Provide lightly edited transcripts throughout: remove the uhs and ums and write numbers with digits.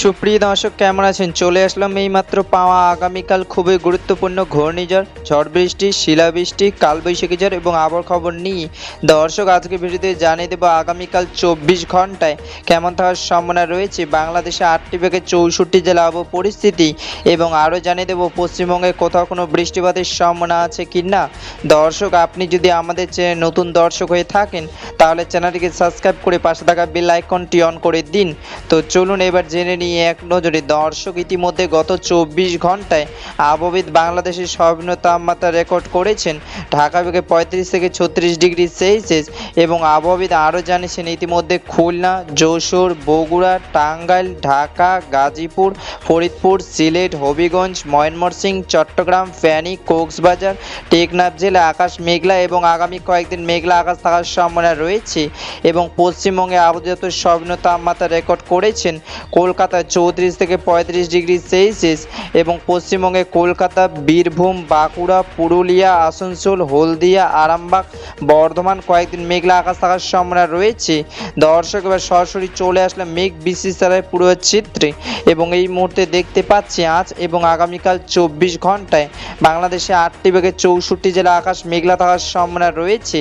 সুপ্রিয় দর্শক, কেমন আছেন? চলে আসলাম এইমাত্র পাওয়া আগামীকাল খুবই গুরুত্বপূর্ণ ঘূর্ণিঝড়, ঝড় বৃষ্টি, শিলাবৃষ্টি, কালবৈশাখী ঝড় এবং আবহাওয়ার খবর নিয়ে দর্শক আজকে ভিডিওতে জানিয়ে দেবো আগামীকাল 24 ঘন্টায় কেমন থাকার সম্ভাবনা রয়েছে বাংলাদেশে 8টি থেকে 64 জেলা আবহাওয়া পরিস্থিতি, এবং আরও জানিয়ে দেবো পশ্চিমবঙ্গে কোথাও কোনো বৃষ্টিপাতের সম্ভাবনা আছে কি না। দর্শক, আপনি যদি আমাদের চ্যানেলে নতুন দর্শক হয়ে থাকেন তাহলে চ্যানেলটিকে সাবস্ক্রাইব করে পাশে থাকা বেল আইকনটি অন করে দিন। তো চলুন এবার জেনে নিয়ে এক নজরে। দর্শক, ইতিমধ্যে গত 24 ঘন্টায় আবহবিদ বাংলাদেশের সর্বনিম্ন তাপমাত্রা রেকর্ড করেছেন ঢাকা বিভাগে 35 থেকে 36 ডিগ্রি সেলসিয়াস, এবং আবহবিদ আরও জানিয়েছেন ইতিমধ্যে খুলনা, যশোর, বগুড়া, টাঙ্গাইল, ঢাকা, গাজীপুর, ফরিদপুর, সিলেট, হবিগঞ্জ, ময়মনসিংহ, চট্টগ্রাম, ফেনী, কক্সবাজার, টেকনাফ জেলায় আকাশ মেঘলা এবং আগামী কয়েকদিন মেঘলা আকাশ থাকার সম্ভাবনা রয়েছে। এবং পশ্চিমবঙ্গে আবহাওয়া দপ্তর সর্বনিম্ন তাপমাত্রা রেকর্ড করেছেন কলকাতায় 34 থেকে 35 ডিগ্রি সেলসিয়াস, এবং পশ্চিমবঙ্গে কলকাতা, বীরভূম, বাঁকুড়া, পুরুলিয়া, আসানসোল, হলদিয়া, আরামবাগ, বর্ধমান কয়েকদিন মেঘলা আকাশ থাকার সম্ভাবনা রয়েছে। দর্শক, এবার সরাসরি চলে আসলাম মেঘ বিশিষ্টালয় পুরো চিত্রে, এবং এই মুহূর্তে দেখতে পাচ্ছি আজ এবং আগামীকাল 24 ঘন্টায় বাংলাদেশে 8টি থেকে 64 জেলা আকাশ মেঘলা থাকার সম্ভাবনা রয়েছে।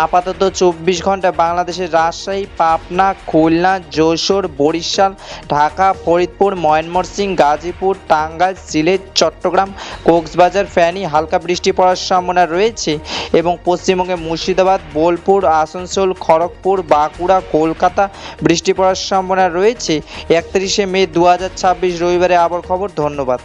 আপাতত 24 ঘন্টায় বাংলাদেশের রাজশাহী, পাবনা, খুলনা, যশোর, বরিশাল, ঢাকা, ফরিদপুর, ময়মনসিংহ, গাজীপুর, টাঙ্গাইল, সিলেট, চট্টগ্রাম, কক্সবাজার, ফেনী হালকা বৃষ্টি পড়ার সম্ভাবনা রয়েছে। এবং পশ্চিমবঙ্গে মুর্শিদাবাদ, বোলপুর, আসানসোল, খড়গপুর, বাঁকুড়া, কলকাতা বৃষ্টি পড়ার সম্ভাবনা রয়েছে। 31শে মে 2026 রবিবারে আবহাওয়ার খবর। ধন্যবাদ।